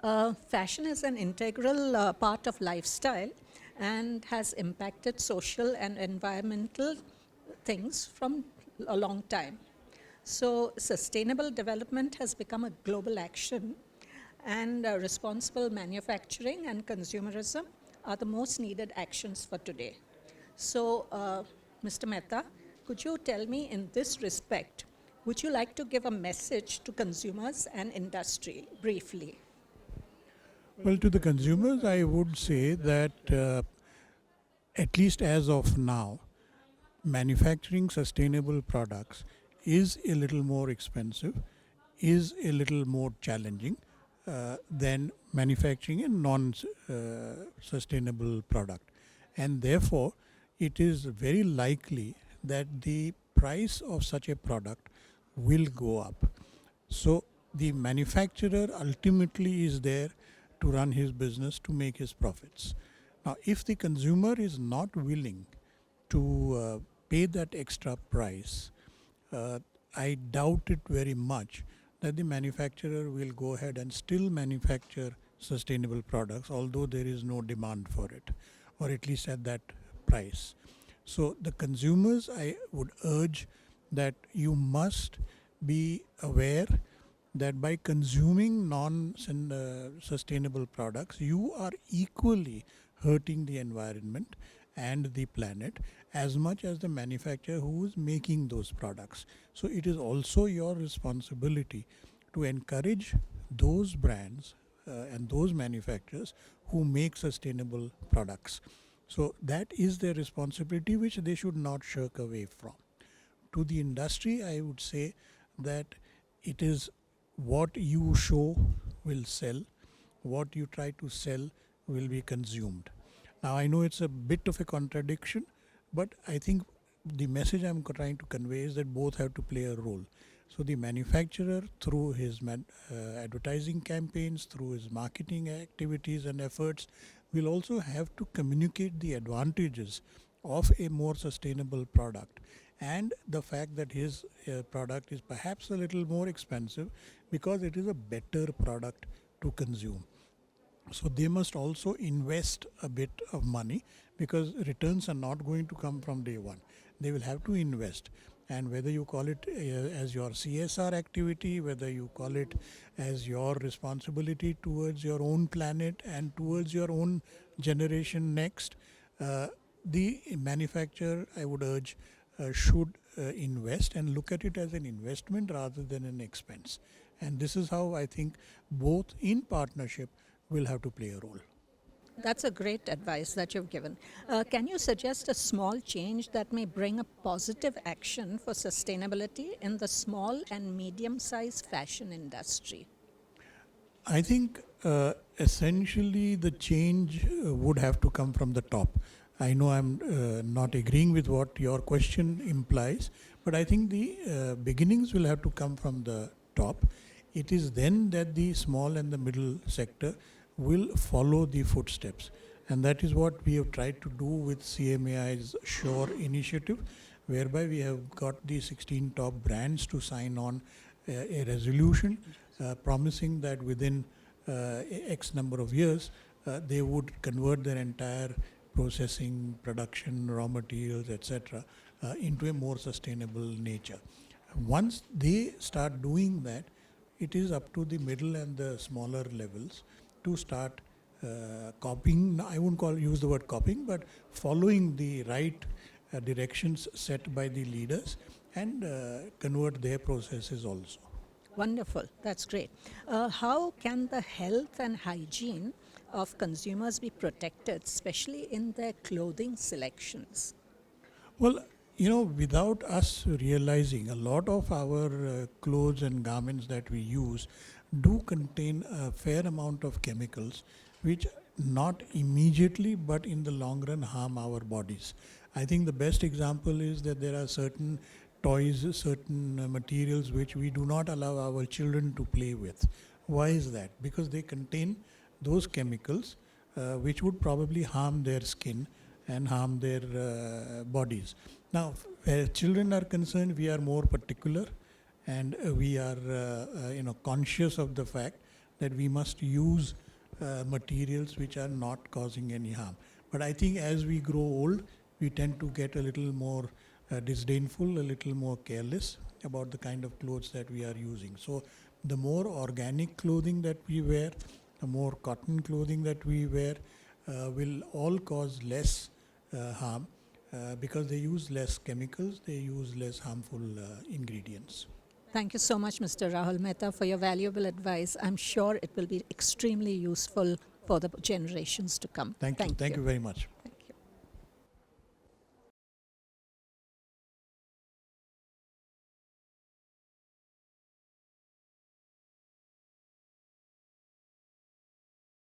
Fashion is an integral part of lifestyle and has impacted social and environmental things from a long time. So, sustainable development has become a global action, and responsible manufacturing and consumerism are the most needed actions for today. So, Mr. Mehta, could you tell me in this respect, would you like to give a message to consumers and industry briefly? Well, to the consumers, I would say that at least as of now, manufacturing sustainable products is a little more expensive, is a little more challenging than manufacturing a non sustainable product. And therefore, it is very likely that the price of such a product will go up. So, the manufacturer ultimately is there to run his business to make his profits. Now, if the consumer is not willing to pay that extra price, uh, I doubt it very much that the manufacturer will go ahead and still manufacture sustainable products, although there is no demand for it, or at least at that price. So, the consumers, I would urge that you must be aware that by consuming non sustainable products, you are equally hurting the environment and the planet as much as the manufacturer who is making those products. So, it is also your responsibility to encourage those brands and those manufacturers who make sustainable products. So, that is their responsibility, which they should not shirk away from. To the industry, I would say that it is what you show will sell, what you try to sell will be consumed. Now, I know it's a bit of a contradiction, but I think the message I'm trying to convey is that both have to play a role. So, the manufacturer, through his advertising campaigns, through his marketing activities and efforts, will also have to communicate the advantages of a more sustainable product and the fact that his product is perhaps a little more expensive because it is a better product to consume. So they must also invest a bit of money because returns are not going to come from day one. They will have to invest. And whether you call it as your CSR activity, whether you call it as your responsibility towards your own planet and towards your own generation next, uh, the manufacturer, I would urge, should invest and look at it as an investment rather than an expense. And this is how I think both in partnership will have to play a role. That's a great advice that you've given. Can you suggest a small change that may bring a positive action for sustainability in the small and medium sized fashion industry? I think essentially the change would have to come from the top. I know I'm not agreeing with what your question implies, but I think the beginnings will have to come from the top. It is then that the small and the middle sector will follow the footsteps. And that is what we have tried to do with CMAI's Shore initiative, whereby we have got the 16 top brands to sign on a resolution promising that within X number of years, they would convert their entire processing, production, raw materials, etc., into a more sustainable nature. Once they start doing that, it is up to the middle and the smaller levels to start copying. I won't use the word copying, but following the right directions set by the leaders and convert their processes also. Wonderful, that's great. How can the health and hygiene of consumers be protected, especially in their clothing selections? Well, without us realizing, a lot of our clothes and garments that we use do contain a fair amount of chemicals which not immediately but in the long run harm our bodies. I think the best example is that there are certain toys, certain materials which we do not allow our children to play with. Why is that? Because they contain those chemicals which would probably harm their skin and harm their bodies. Now, where children are concerned, we are more particular and we are conscious of the fact that we must use materials which are not causing any harm. But I think as we grow old, we tend to get a little more disdainful, a little more careless about the kind of clothes that we are using. So the more organic clothing that we wear, the more cotton clothing that we wear will all cause less harm because they use less chemicals, they use less harmful ingredients. Thank you so much, Mr. Rahul Mehta, for your valuable advice. I'm sure it will be extremely useful for the generations to come. Thank you very much.